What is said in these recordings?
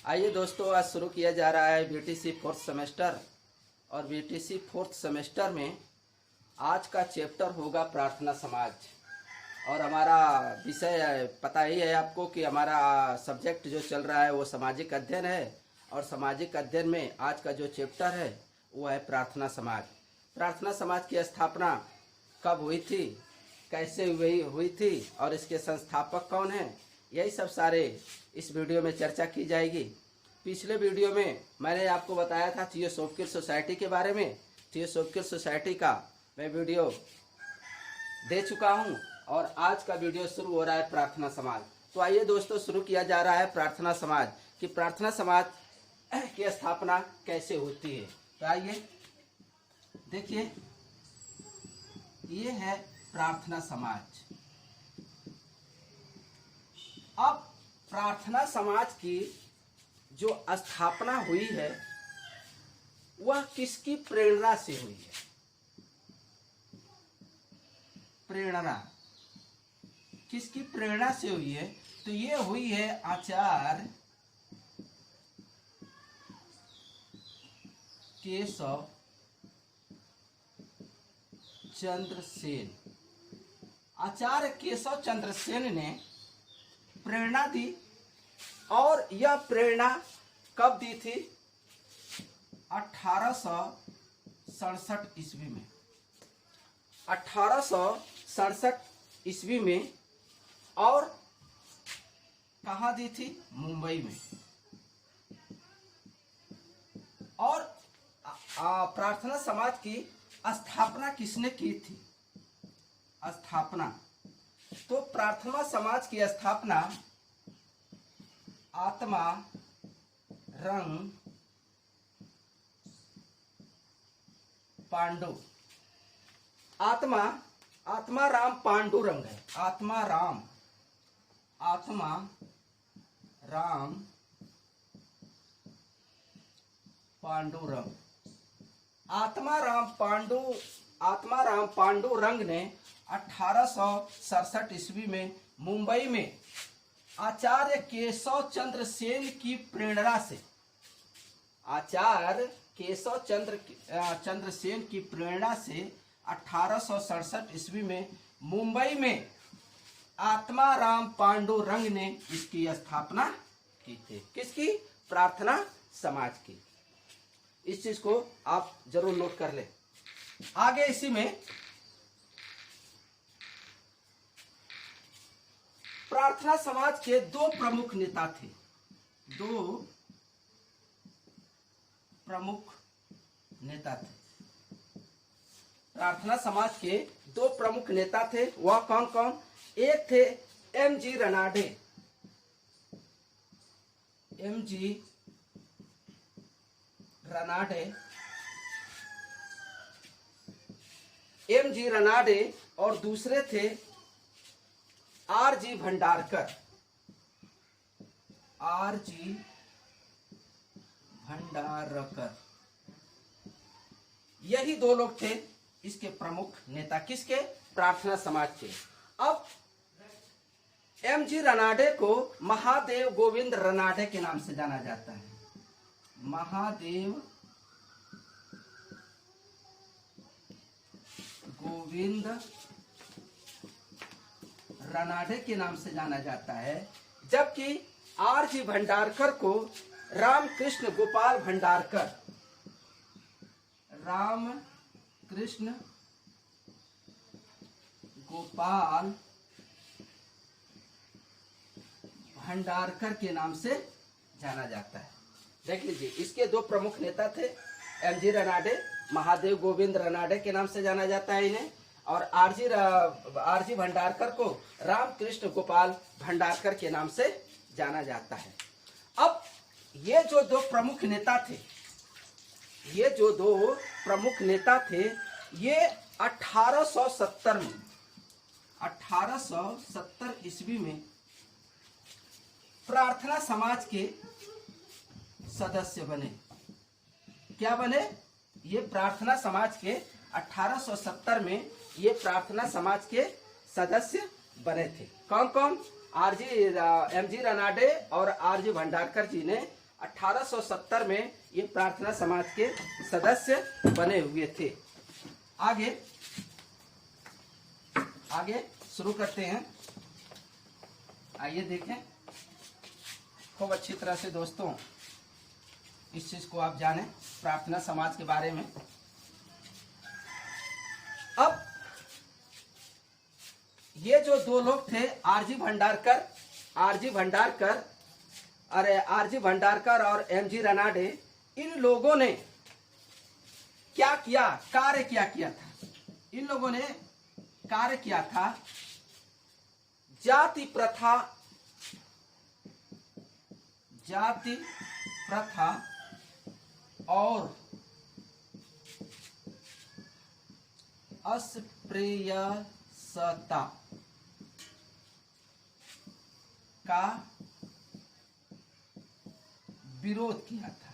आइए दोस्तों, आज शुरू किया जा रहा है बीटीसी फोर्थ सेमेस्टर। और बीटीसी फोर्थ सेमेस्टर में आज का चैप्टर होगा प्रार्थना समाज। और हमारा विषय पता ही है आपको कि हमारा सब्जेक्ट जो चल रहा है वो सामाजिक अध्ययन है। और सामाजिक अध्ययन में आज का जो चैप्टर है वो है प्रार्थना समाज। प्रार्थना समाज की स्थापना कब हुई थी, कैसे हुई थी और इसके संस्थापक कौन हैं, यही सब सारे इस वीडियो में चर्चा की जाएगी। पिछले वीडियो में मैंने आपको बताया था थियोसॉफिकल सोसाइटी के बारे में। थियोसॉफिकल सोसाइटी का मैं वीडियो दे चुका हूं और आज का वीडियो शुरू हो रहा है प्रार्थना समाज। तो आइए दोस्तों, शुरू किया जा रहा है प्रार्थना समाज कि प्रार्थना समाज की स्थापना कैसे होती है। तो आइए देखिए, ये है प्रार्थना समाज। अब प्रार्थना समाज की जो स्थापना हुई है वह किसकी प्रेरणा से हुई है? प्रेरणा किसकी प्रेरणा से हुई है? तो ये हुई है आचार्य केशव चंद्र सेन। आचार्य केशव चंद्र सेन ने प्रेरणा दी। और यह प्रेरणा कब दी थी? 1867 ईस्वी में। 1867 ईस्वी में। और कहाँ दी थी? मुंबई में। और प्रार्थना समाज की स्थापना किसने की थी? स्थापना तो प्रार्थना समाज की स्थापना आत्मा रंग पांडु आत्मा राम पांडुरंग है। आत्मा राम पांडुरंग। आत्मा राम पांडुरंग ने 1867 ईस्वी में मुंबई में आचार्य केशव चंद्र सेन की प्रेरणा से, आचार्य केशव चंद्र सेन की प्रेरणा से 1867 ईस्वी में मुंबई में आत्मा राम पांडुरंग ने इसकी स्थापना की थी। किसकी? प्रार्थना समाज की। इस चीज को आप जरूर नोट कर ले। आगे इसी में प्रार्थना समाज के दो प्रमुख नेता थे। प्रार्थना समाज के दो प्रमुख नेता थे। वह कौन कौन? एक थे एम.जी. रनाडे। एम.जी. रनाडे और दूसरे थे आर.जी. भंडारकर। यही दो लोग थे इसके प्रमुख नेता। किसके? प्रार्थना समाज के। अब एम.जी. रनाडे को महादेव गोविंद रनाडे के नाम से जाना जाता है। महादेव गोविंद रनाडे के नाम से जाना जाता है। जबकि आर.जी. भंडारकर को रामकृष्ण गोपाल भंडारकर के नाम से जाना जाता है। देख लीजिए, इसके दो प्रमुख नेता थे। एम.जी. रनाडे महादेव गोविंद रनाडे के नाम से जाना जाता है इन्हें। और आर.जी. भंडारकर को रामकृष्ण गोपाल भंडारकर के नाम से जाना जाता है। अब ये जो दो प्रमुख नेता थे, ये 1870 ईस्वी में प्रार्थना समाज के सदस्य बने। क्या बने? ये प्रार्थना समाज के 1870 में ये प्रार्थना समाज के सदस्य बने थे। कौन कौन? एम.जी. रनाडे और आर.जी. भंडारकर जी ने 1870 में ये प्रार्थना समाज के सदस्य बने हुए थे। आगे शुरू करते हैं। आइए देखें खूब अच्छी तरह से दोस्तों, इस चीज को आप जानें प्रार्थना समाज के बारे में। अब ये जो दो लोग थे, आरजी भंडारकर और एमजी रनाडे, इन लोगों ने क्या किया, कार्य क्या किया था। इन लोगों ने कार्य किया था जाति प्रथा और अस्पृश्यता का विरोध किया था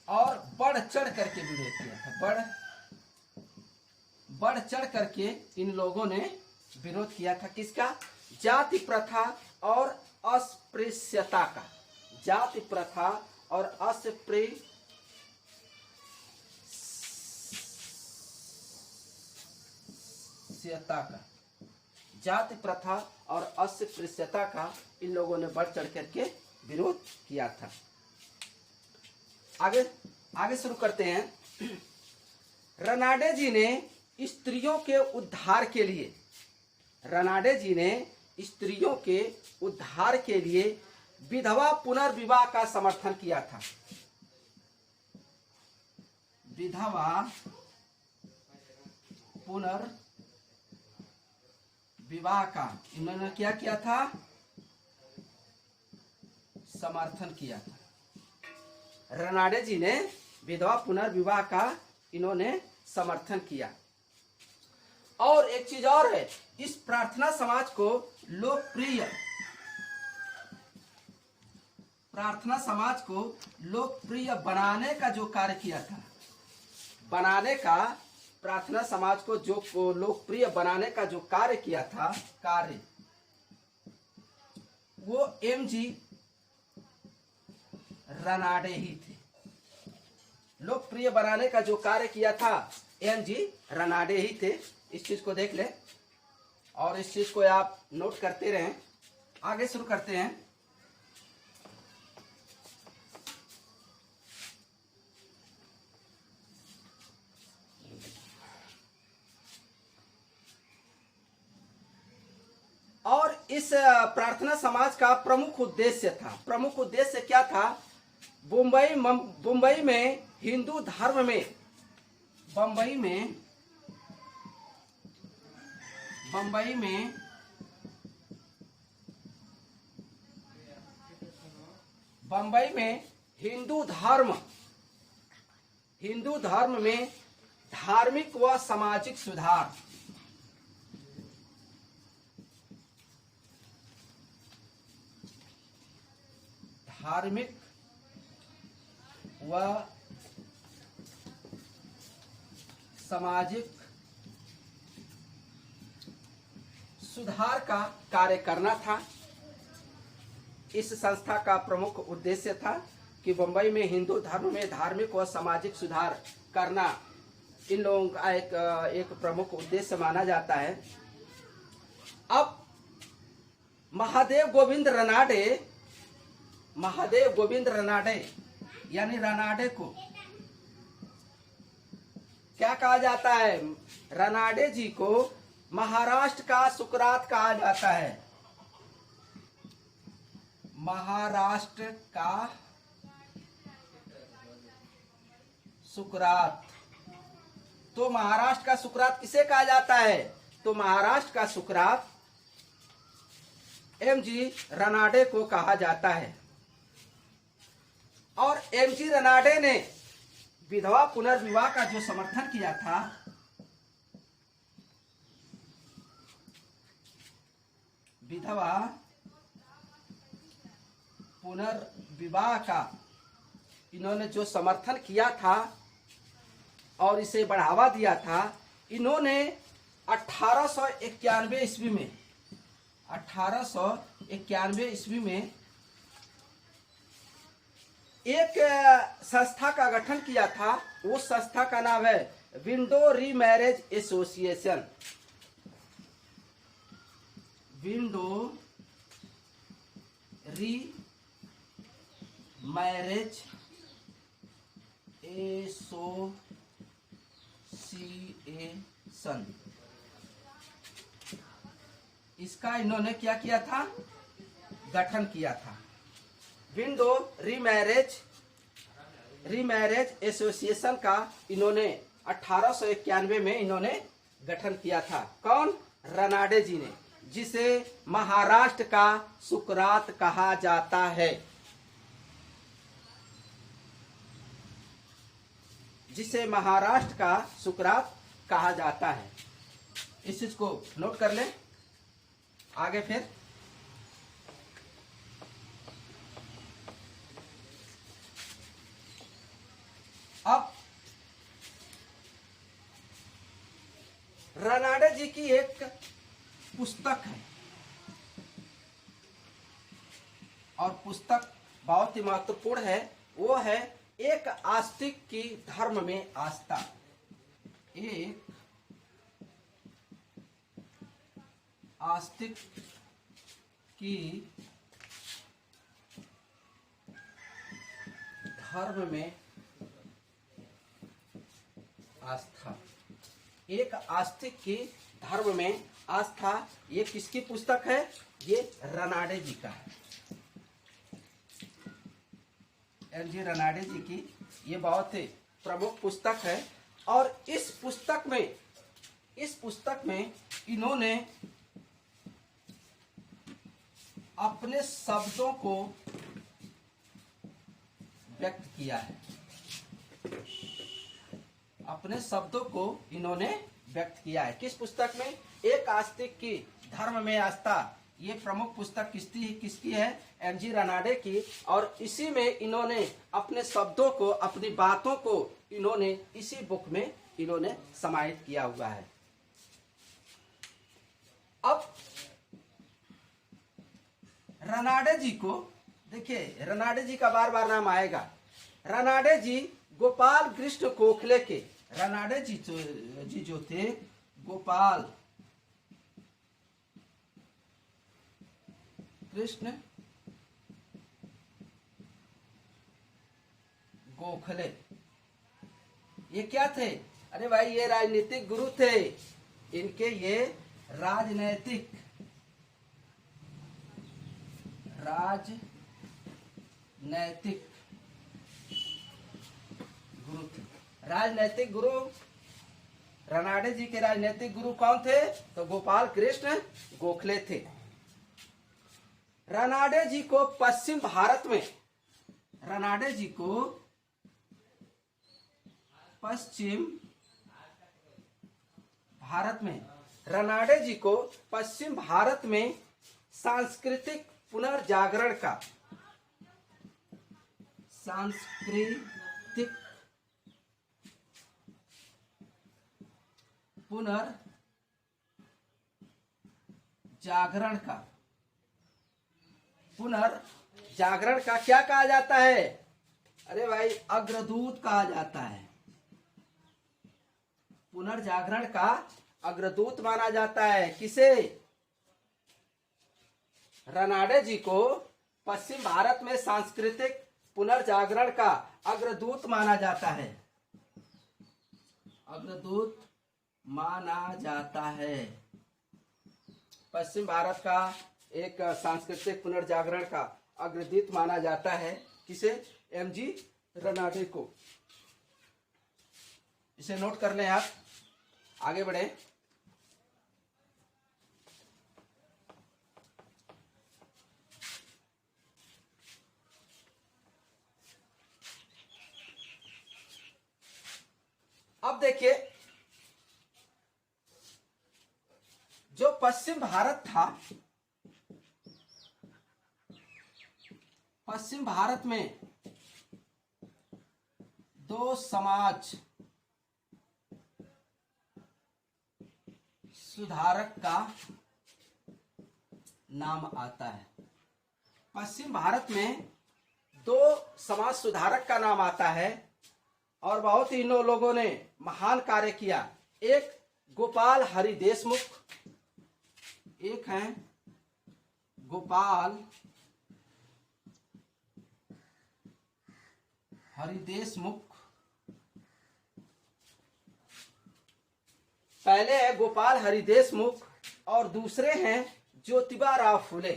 और बढ़ चढ़ करके विरोध किया था। बढ़ चढ़ करके इन लोगों ने विरोध किया था। किसका? जाति प्रथा और अस्पृश्यता का। जाति प्रथा और अस्पृश्यता का, जाति प्रथा और अस्पृश्यता का इन लोगों ने बढ़ चढ़ करके विरोध किया था। आगे शुरू करते हैं। रनाडे जी ने स्त्रियों के उद्धार के लिए विधवा पुनर्विवाह का समर्थन किया था। विधवा पुनर्विवाह का इन्होंने क्या किया था? समर्थन किया था। रनाडे जी ने विधवा पुनर्विवाह का इन्होंने समर्थन किया। और एक चीज और है, इस प्रार्थना समाज को लोकप्रिय बनाने का जो कार्य किया था, प्रार्थना समाज को जो लोकप्रिय बनाने का जो कार्य किया था, वो एमजी रनाडे ही थे। लोकप्रिय बनाने का जो कार्य किया था एमजी रनाडे ही थे। इस चीज को देख ले और इस चीज को आप नोट करते रहें। आगे शुरू करते हैं। और इस प्रार्थना समाज का प्रमुख उद्देश्य क्या था? बम्बई में हिंदू धर्म में हिंदू धर्म में धार्मिक व सामाजिक सुधार, का कार्य करना था। इस संस्था का प्रमुख उद्देश्य था कि बंबई में हिंदू धर्म में धार्मिक व सामाजिक सुधार करना इन लोगों का एक प्रमुख उद्देश्य माना जाता है। अब महादेव गोविंद रनाडे यानी रनाडे को क्या कहा जाता है? रनाडे जी को महाराष्ट्र का सुकरात कहा जाता है। महाराष्ट्र का सुकरात। तो महाराष्ट्र का सुकरात किसे कहा जाता है? तो महाराष्ट्र का सुकरात एमजी रनाडे को कहा जाता है। और एमजी रनाडे ने विधवा पुनर्विवाह का जो समर्थन किया था, विधवा पुनर्विवाह का इन्होंने जो समर्थन किया था और इसे बढ़ावा दिया था, इन्होंने 1891 ईस्वी में एक संस्था का गठन किया था। उस संस्था का नाम है window remarriage association. Window remarriage association. इसका इन्होंने क्या किया था? गठन किया था। विंडो रीमैरेज एसोसिएशन का इन्होंने 1891 में इन्होंने गठन किया था। कौन? रनाडे जी ने, जिसे महाराष्ट्र का सुकरात कहा जाता है। जिसे महाराष्ट्र का सुकरात कहा जाता है। इस चीज को नोट कर लें। आगे फिर अब रनाडे जी की एक पुस्तक है और पुस्तक बहुत ही महत्वपूर्ण है। वो है एक आस्तिक की धर्म में आस्था। एक आस्तिक की धर्म में आस्था। एक आस्तिक की धर्म में आस्था। ये किसकी पुस्तक है? ये रनाडे जी का है। एम.जी. रनाडे जी की ये बहुत ही प्रमुख पुस्तक है। और इस पुस्तक में इन्होंने अपने शब्दों को व्यक्त किया है। अपने शब्दों को इन्होंने व्यक्त किया है। किस पुस्तक में? एक आस्तिक की धर्म में आस्था। ये प्रमुख पुस्तक किसकी है? एम.जी. रनाडे की। और इसी में इन्होंने अपने शब्दों को, अपनी बातों को इन्होंने इसी बुक में इन्होंने समाहित किया हुआ है। अब रनाडे जी को देखिए, रनाडे जी का बार बार नाम आएगा। रनाडे जी गोपाल कृष्ण गोखले के, रनाडे जी जो थे गोपाल कृष्ण गोखले। ये क्या थे? अरे भाई, ये राजनीतिक गुरु थे। इनके ये राजनैतिक गुरु थे। राजनैतिक गुरु रनाडे जी के राजनैतिक गुरु कौन थे? तो गोपाल कृष्ण गोखले थे। रनाडे जी को पश्चिम भारत में, रनाडे जी को पश्चिम भारत में, रनाडे जी को पश्चिम भारत में सांस्कृतिक पुनर्जागरण का, सांस्कृतिक पुनर्जागरण का क्या कहा जाता है? अरे भाई, अग्रदूत कहा जाता है। पुनर्जागरण का अग्रदूत माना जाता है। किसे? रनाडे जी को पश्चिम भारत में सांस्कृतिक पुनर्जागरण का अग्रदूत माना जाता है। अग्रदूत माना जाता है। पश्चिम भारत का एक सांस्कृतिक पुनर्जागरण का अग्रदूत माना जाता है। किसे? एम.जी. रनाडे को। इसे नोट कर लें आप। आगे बढ़े। अब देखिए, जो पश्चिम भारत था, पश्चिम भारत में दो समाज सुधारक का नाम आता है। पश्चिम भारत में तो समाज सुधारक का नाम आता है और बहुत ही इन लोगों ने महान कार्य किया। एक गोपाल हरि देशमुख, एक हैं गोपाल हरि देशमुख, पहले है गोपाल हरि देशमुख और दूसरे हैं ज्योतिबा राव फुले।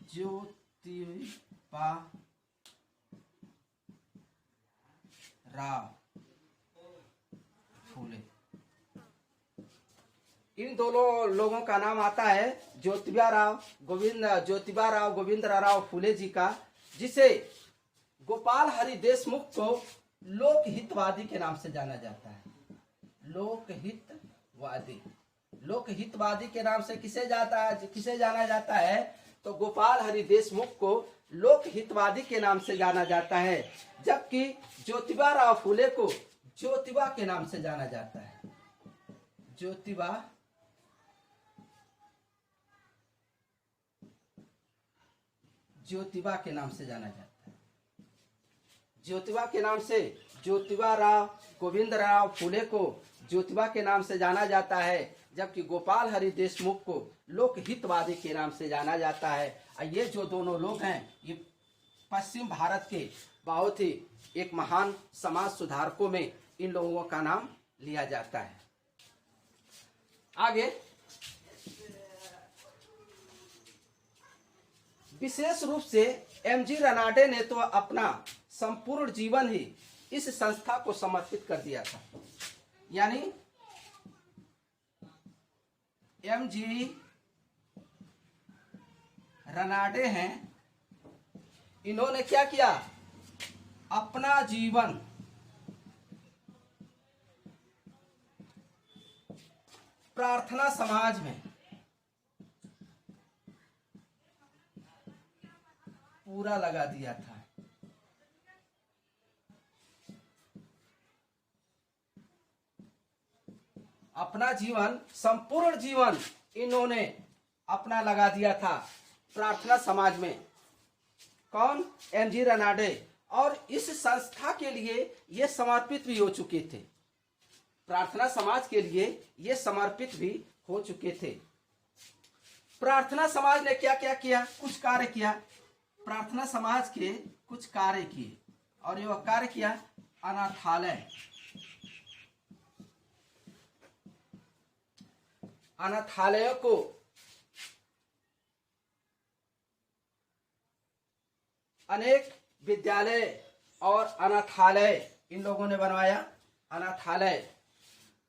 ज्योतिबा राव फुले, इन दोनों लोगों का नाम आता है ज्योतिबा राव गोविंदराव फुले जी का, जिसे गोपाल हरि देशमुख को लोकहितवादी के नाम से जाना जाता है। लोकहितवादी के नाम से किसे जाना जाता है? तो गोपाल हरि देशमुख को लोकहितवादी के नाम से जाना जाता है, जबकि ज्योतिबा राव फुले को ज्योतिबा के नाम से जाना जाता है। ज्योतिबा के नाम से जाना जाता है। ज्योतिबा के नाम से ज्योतिबा राव गोविंदराव फुले को ज्योतिबा के नाम से जाना जाता है, जबकि गोपाल हरि देशमुख को लोकहितवादी के नाम से जाना जाता है। ये जो दोनों लोग हैं, ये पश्चिम भारत के बहुत ही एक महान समाज सुधारकों में इन लोगों का नाम लिया जाता है। आगे विशेष रूप से एमजी रनाडे ने तो अपना संपूर्ण जीवन ही इस संस्था को समर्पित कर दिया था। यानी एमजी रनाडे हैं, इन्होंने क्या किया? अपना जीवन प्रार्थना समाज में पूरा लगा दिया था। अपना जीवन, संपूर्ण जीवन इन्होंने अपना लगा दिया था प्रार्थना समाज में। कौन? एमजी रनाडे। और इस संस्था के लिए ये समर्पित भी हो चुके थे। प्रार्थना समाज के लिए ये समर्पित भी हो चुके थे। प्रार्थना समाज ने क्या क्या किया? कुछ कार्य किया। प्रार्थना समाज के कुछ कार्य किए और ये कार्य किया अनाथालयों को अनेक विद्यालय और अनाथालय इन लोगों ने बनवाया।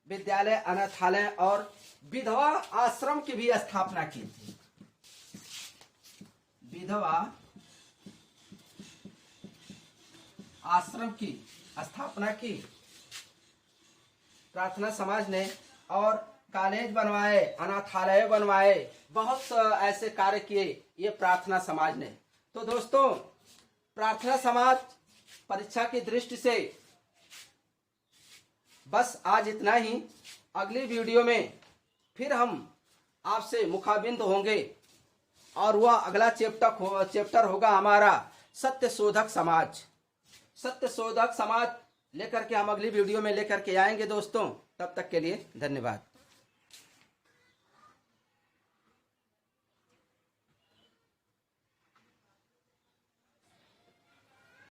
विद्यालय, अनाथालय और विधवा आश्रम की भी स्थापना की थी। विधवा आश्रम की स्थापना की प्रार्थना समाज ने और कॉलेज बनवाए, अनाथालय बनवाए, बहुत ऐसे कार्य किए ये प्रार्थना समाज ने। तो दोस्तों, प्रार्थना समाज परीक्षा की दृष्टि से बस आज इतना ही। अगली वीडियो में फिर हम आपसे मुखाबिंद होंगे और वह अगला चैप्टर होगा हमारा सत्य शोधक समाज। सत्य शोधक समाज लेकर के हम अगली वीडियो में लेकर के आएंगे दोस्तों। तब तक के लिए धन्यवाद।